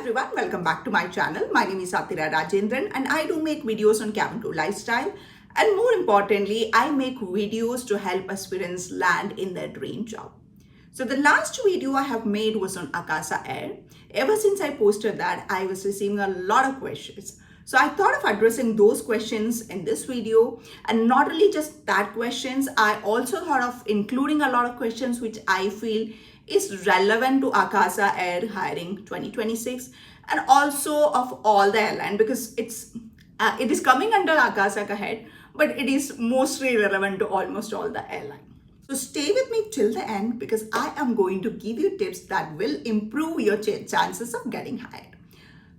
everyone, welcome back to my channel. My name is Satira Rajendran and I do make videos on cabin crew lifestyle, and more importantly, I make videos to help aspirants land in their dream job. So the last video I have made was on Akasa Air. Ever since I posted that, I was receiving a lot of questions. So I thought of addressing those questions in this video, and not only just that questions, I also thought of including a lot of questions which I feel is relevant to Akasa Air hiring 2026 and also of all the airline, because it is coming under Akasa ka head, but it is mostly relevant to almost all the airline. So stay with me till the end because I am going to give you tips that will improve your chances of getting hired.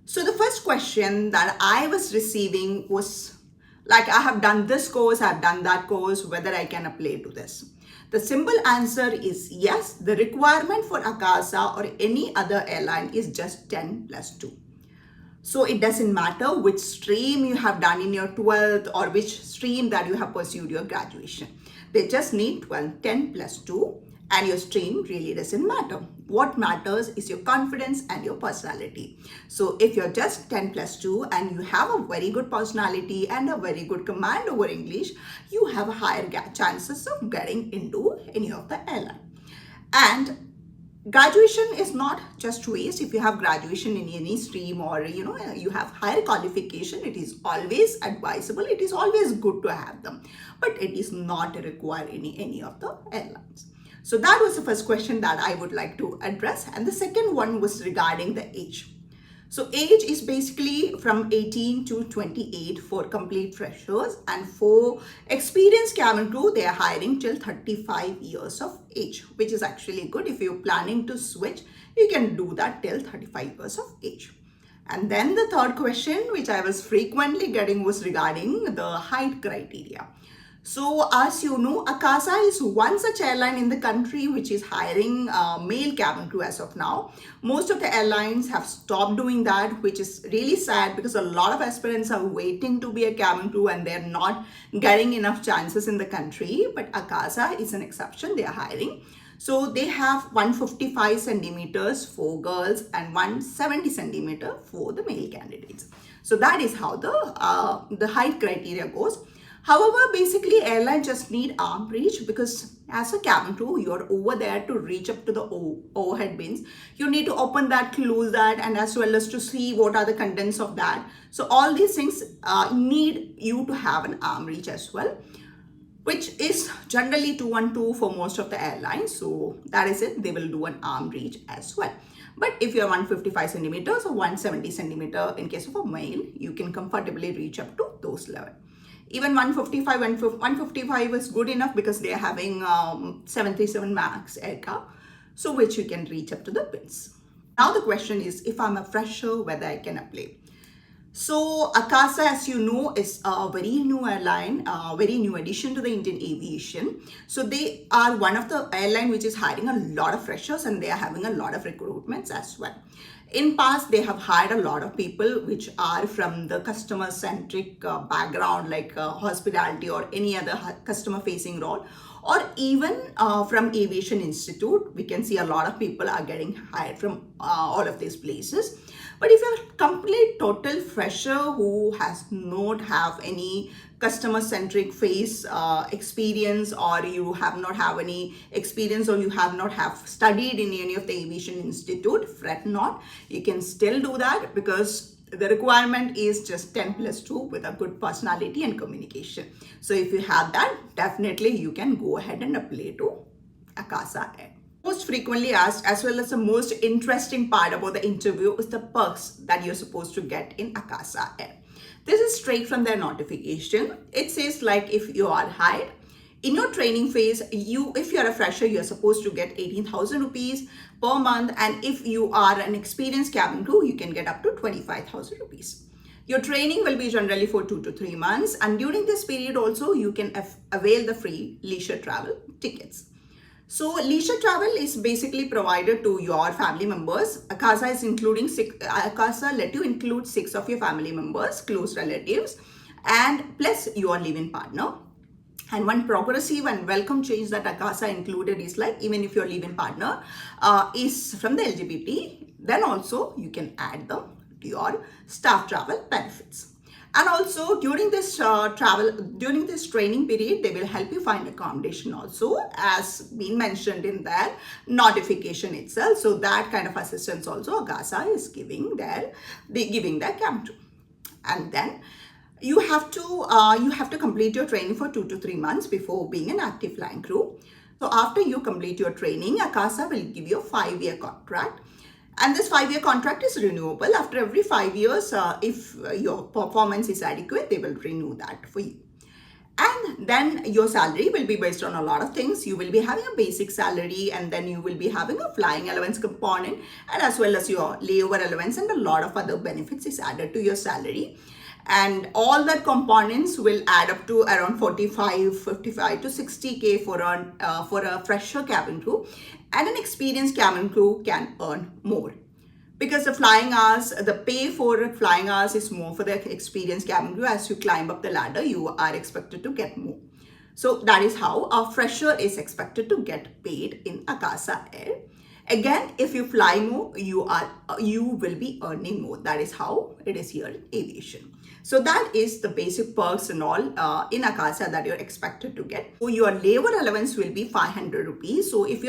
So the first question that I was receiving was like, I have done this course, I've done that course, whether I can apply to this. The simple answer is yes. The requirement for Akasa or any other airline is just 10 plus 2. So it doesn't matter which stream you have done in your 12th or which stream that you have pursued your graduation. They just need 10 plus 2, and your stream really doesn't matter. What matters is your confidence and your personality. So if you're just 10 plus 2 and you have a very good personality and a very good command over English, you have higher chances of getting into any of the airline. And graduation is not just waste. If you have graduation in any stream or you have higher qualification, it is always advisable, it is always good to have them, but it is not required in any of the airlines. So that was the first question that I would like to address. And the second one was regarding the age. So age is basically from 18 to 28 for complete freshers, and for experienced cabin crew, they are hiring till 35 years of age, which is actually good. If you're planning to switch, you can do that till 35 years of age. And then the third question, which I was frequently getting, was regarding the height criteria. So as you know, Akasa is one such airline in the country which is hiring male cabin crew as of now. Most of the airlines have stopped doing that, which is really sad because a lot of aspirants are waiting to be a cabin crew and they're not getting enough chances in the country. But Akasa is an exception, they are hiring. So they have 155 centimeters for girls and 170 centimeter for the male candidates. So that is how the height criteria goes. However, basically airlines just need arm reach, because as a cabin crew, you're over there to reach up to the overhead bins. You need to open that, close that, and as well as to see what are the contents of that. So all these things need you to have an arm reach as well, which is generally 212 for most of the airlines. So that is it. They will do an arm reach as well. But if you're 155 centimeters or 170 centimeter in case of a male, you can comfortably reach up to those levels. Even 155 is good enough because they are having 737 MAX aircraft, so which you can reach up to the bins. Now the question is, if I'm a fresher, whether I can apply. So Akasa, as you know, is a very new airline, very new addition to the Indian aviation. So they are one of the airline which is hiring a lot of freshers, and they are having a lot of recruitments as well. In past, they have hired a lot of people which are from the customer-centric background, like hospitality or any other customer-facing role, or even from Aviation Institute. We can see a lot of people are getting hired from all of these places. But if you're a complete total fresher who has not have any customer-centric face experience, or you have not have any experience, or you have not have studied in any of the Aviation Institute, fret not. You can still do that because the requirement is just 10 plus 2 with a good personality and communication. So if you have that, definitely you can go ahead and apply to Akasa Air. Most frequently asked, as well as the most interesting part about the interview, is the perks that you're supposed to get in Akasa Air. This is straight from their notification. It says, like, if you are hired in your training phase, if you're a fresher, you're supposed to get 18,000 rupees per month, and if you are an experienced cabin crew, you can get up to 25,000 rupees. Your training will be generally for 2 to 3 months, and during this period also you can avail the free leisure travel tickets. So leisure travel is basically provided to your family members. Akasa is including Akasa let you include 6 of your family members, close relatives, and plus your live-in partner. And one progressive and welcome change that Akasa included is like, even if your living partner is from the LGBT, then also you can add them to your staff travel benefits. And also during this during this training period, they will help you find accommodation also, as been mentioned in their notification itself. So that kind of assistance also Akasa is giving their camp to. And then you have to complete your training for 2 to 3 months before being an active flying crew. So after you complete your training, Akasa will give you a 5-year contract. And this 5-year contract is renewable. After every 5 years, if your performance is adequate, they will renew that for you. And then your salary will be based on a lot of things. You will be having a basic salary, and then you will be having a flying allowance component, and as well as your layover allowance, and a lot of other benefits is added to your salary. And all that components will add up to around 55 to 60K for a fresher cabin crew, and an experienced cabin crew can earn more, because the pay for flying hours is more for the experienced cabin crew. As you climb up the ladder, you are expected to get more. So that is how a fresher is expected to get paid in Akasa Air. Again, if you fly more, you will be earning more. That is how it is here in aviation. So that is the basic perks and all in Akasa that you're expected to get. So your labor allowance will be 500 rupees. So if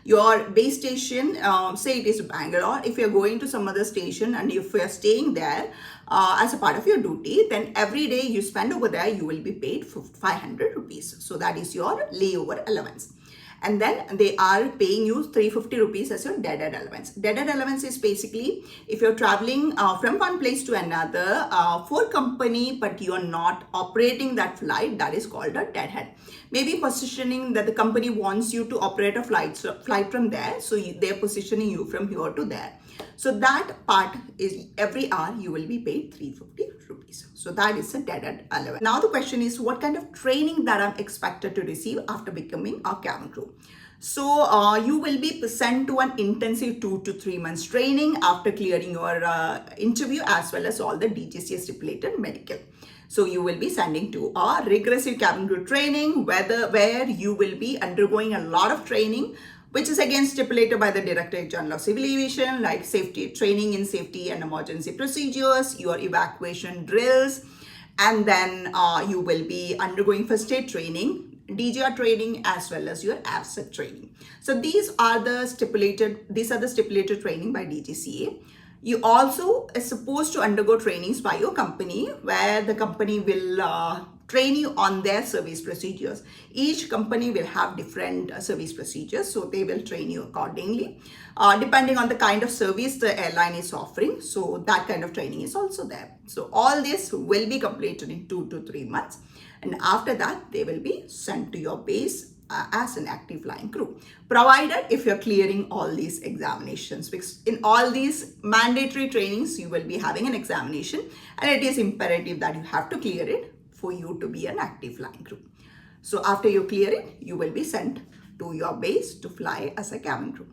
your base station, say it is Bangalore, if you're going to some other station and if you're staying there as a part of your duty, then every day you spend over there, you will be paid for 500 rupees. So that is your layover allowance. And then they are paying you 350 rupees as your dead-head allowance. Dead-head allowance is basically if you're traveling from one place to another for company, but you're not operating that flight, that is called a deadhead. Maybe positioning that the company wants you to operate a flight from there, so they're positioning you from here to there. So that part is every hour you will be paid 350 rupees. So that is a dead-head allowance. Now the question is, what kind of training that I'm expected to receive after becoming a cabin crew? So you will be sent to an intensive 2 to 3 months training after clearing your interview, as well as all the DGCA stipulated medical. So you will be sending to a regressive cabin crew training, where you will be undergoing a lot of training, which is again stipulated by the Director General of Civil Aviation, like safety training in safety and emergency procedures, your evacuation drills, and then you will be undergoing first aid training, DGR training, as well as your AFSET training. So these are the stipulated training by DGCA. You also are supposed to undergo trainings by your company, where the company will train you on their service procedures. Each company will have different service procedures, so they will train you accordingly, depending on the kind of service the airline is offering. So that kind of training is also there. So all this will be completed in 2 to 3 months, and after that they will be sent to your base as an active flying crew, provided if you're clearing all these examinations, because in all these mandatory trainings you will be having an examination, and it is imperative that you have to clear it for you to be an active flying crew. So after you clear it, you will be sent to your base to fly as a cabin crew.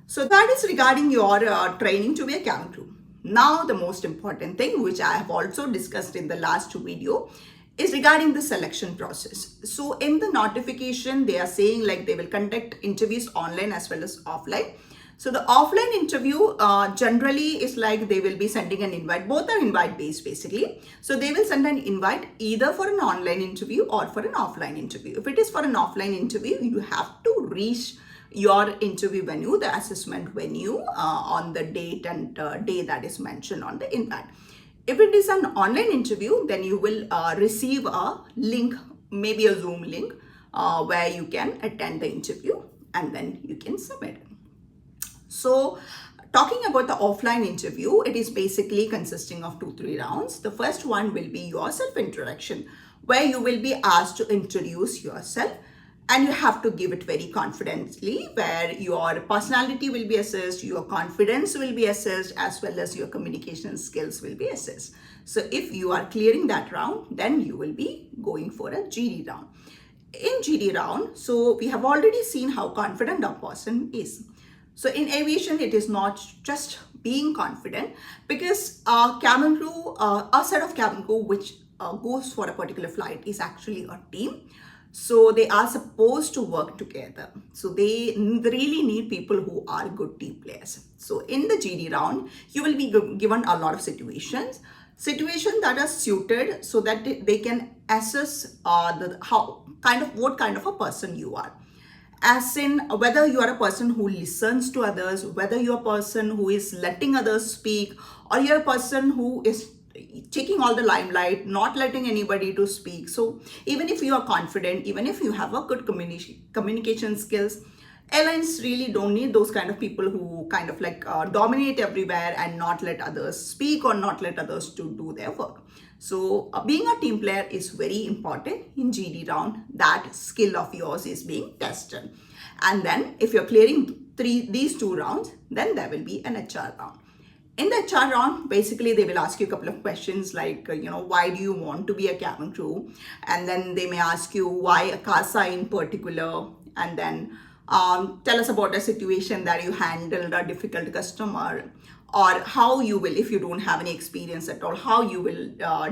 So that is regarding your training to be a cabin crew. Now the most important thing, which I have also discussed in the last video, is regarding the selection process. So in the notification, they are saying like they will conduct interviews online as well as offline. So the offline interview generally is like they will be sending an invite. Both are invite based basically. So they will send an invite either for an online interview or for an offline interview. If it is for an offline interview, you have to reach your interview venue, the assessment venue, on the date and day that is mentioned on the invite. If it is an online interview, then you will receive a link, maybe a Zoom link, where you can attend the interview and then you can submit it. So talking about the offline interview, it is basically consisting of 2-3 rounds. The first one will be your self-introduction, where you will be asked to introduce yourself, and you have to give it very confidently, where your personality will be assessed, your confidence will be assessed, as well as your communication skills will be assessed. So if you are clearing that round, then you will be going for a GD round. In GD round, so we have already seen how confident a person is. So in aviation, it is not just being confident, because a cabin crew, a set of cabin crew which goes for a particular flight is actually a team. So they are supposed to work together. So they really need people who are good team players. So in the GD round, you will be given a lot of situations that are suited so that they can assess what kind of a person you are, as in whether you are a person who listens to others, whether you're a person who is letting others speak, or you're a person who is taking all the limelight, not letting anybody to speak. So even if you are confident, even if you have a good communication skills, airlines really don't need those kind of people who kind of like dominate everywhere and not let others speak or not let others to do their work. So being a team player is very important in GD round. That skill of yours is being tested. And then if you're clearing these two rounds, then there will be an HR round. In the HR round, basically they will ask you a couple of questions like, why do you want to be a cabin crew? And then they may ask you why Akasa in particular. And then tell us about a situation that you handled a difficult customer, or how you will, if you don't have any experience at all, how you will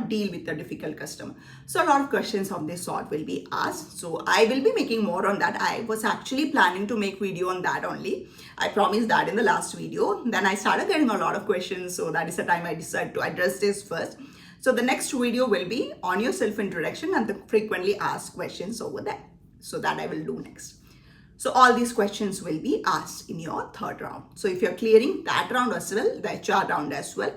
deal with a difficult customer. So a lot of questions of this sort will be asked. So I will be making more on that. I was actually planning to make video on that only. I promised that in the last video. Then I started getting a lot of questions. So that is the time I decided to address this first. So the next video will be on your self-introduction and the frequently asked questions over there. So that I will do next. So all these questions will be asked in your third round. So if you're clearing that round as well, the HR round as well,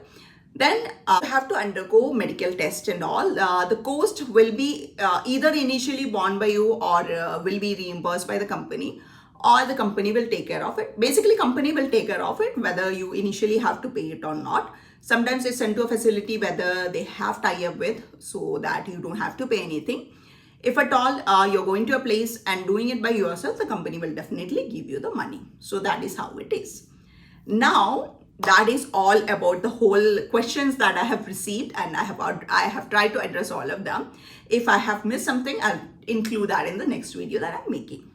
then you have to undergo medical test and all. The cost will be either initially borne by you or will be reimbursed by the company, or the company will take care of it. Basically, company will take care of it, whether you initially have to pay it or not. Sometimes it's sent to a facility whether they have tie-up with, so that you don't have to pay anything. If at all you're going to a place and doing it by yourself, the company will definitely give you the money. So that is how it is. Now, that is all about the whole questions that I have received, and I have tried to address all of them. If I have missed something, I'll include that in the next video that I'm making.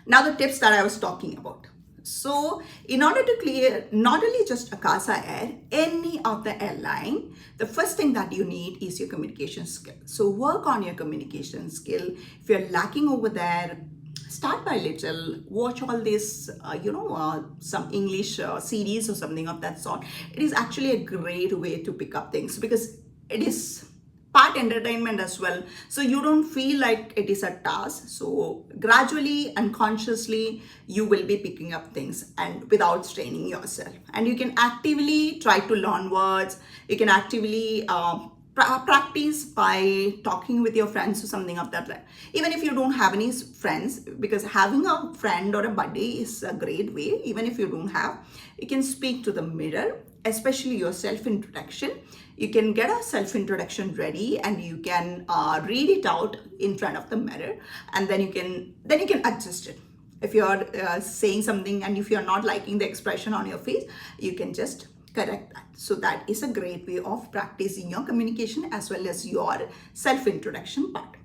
Now, the tips that I was talking about. So in order to clear not only just Akasa Air, any of the airline, the first thing that you need is your communication skill. So work on your communication skill. If you're lacking over there, start by little, watch all this, some English series or something of that sort. It is actually a great way to pick up things because it is part entertainment as well, so you don't feel like it is a task. So gradually, unconsciously, you will be picking up things and without straining yourself, and you can actively try to learn words. You can actively practice by talking with your friends or something of that like. Even if you don't have any friends, because having a friend or a buddy is a great way. Even if you don't have, you can speak to the mirror, especially your self-introduction. You can get a self-introduction ready and you can read it out in front of the mirror, and then you can adjust it. If you're saying something and if you're not liking the expression on your face, you can just correct that. So that is a great way of practicing your communication as well as your self-introduction part.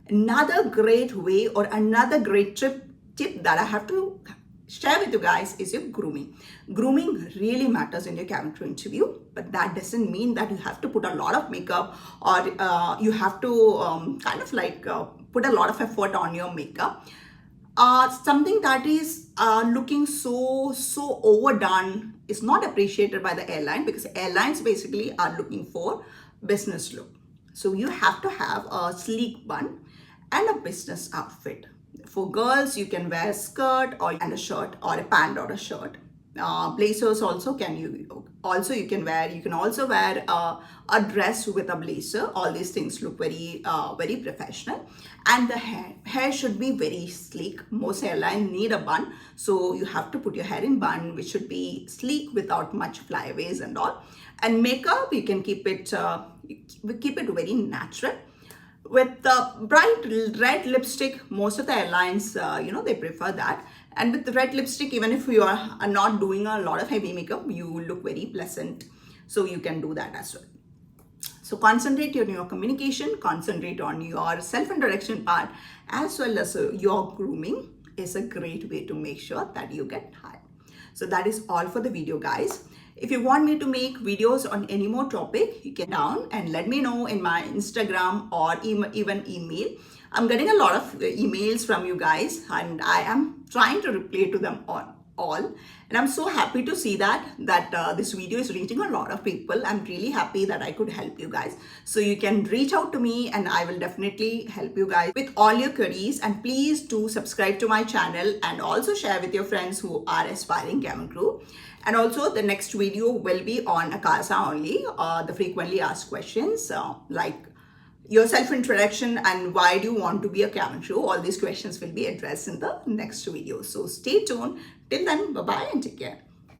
Another great way or another great tip that I have to share with you guys is your grooming. Grooming really matters in your cabin crew interview, but that doesn't mean that you have to put a lot of makeup or you have to put a lot of effort on your makeup. Something that is looking so overdone is not appreciated by the airline, because airlines basically are looking for business look. So you have to have a sleek bun and a business outfit. For girls, you can wear a skirt and a shirt, or a pant or a shirt. Blazers also you can also wear a dress with a blazer. All these things look very professional. And the hair should be very sleek. Most airlines need a bun, so you have to put your hair in bun, which should be sleek without much flyaways and all. And makeup, you can keep it very natural. With the bright red lipstick, most of the airlines, they prefer that. And with the red lipstick, even if you are not doing a lot of heavy makeup, you look very pleasant. So you can do that as well. So concentrate on your communication, concentrate on your self-introduction part, as well as your grooming is a great way to make sure that you get hired. So that is all for the video, guys. If you want me to make videos on any more topic, you can down and let me know in my Instagram or even email. I'm getting a lot of emails from you guys, and I am trying to reply to them all. And I'm so happy to see that this video is reaching a lot of people. I'm really happy that I could help you guys. So you can reach out to me and I will definitely help you guys with all your queries. And please do subscribe to my channel and also share with your friends who are aspiring cabin crew. And also the next video will be on Akasa only, the frequently asked questions like your self-introduction and why do you want to be a cabin crew. All these questions will be addressed in the next video. So stay tuned. Till then, bye-bye and take care.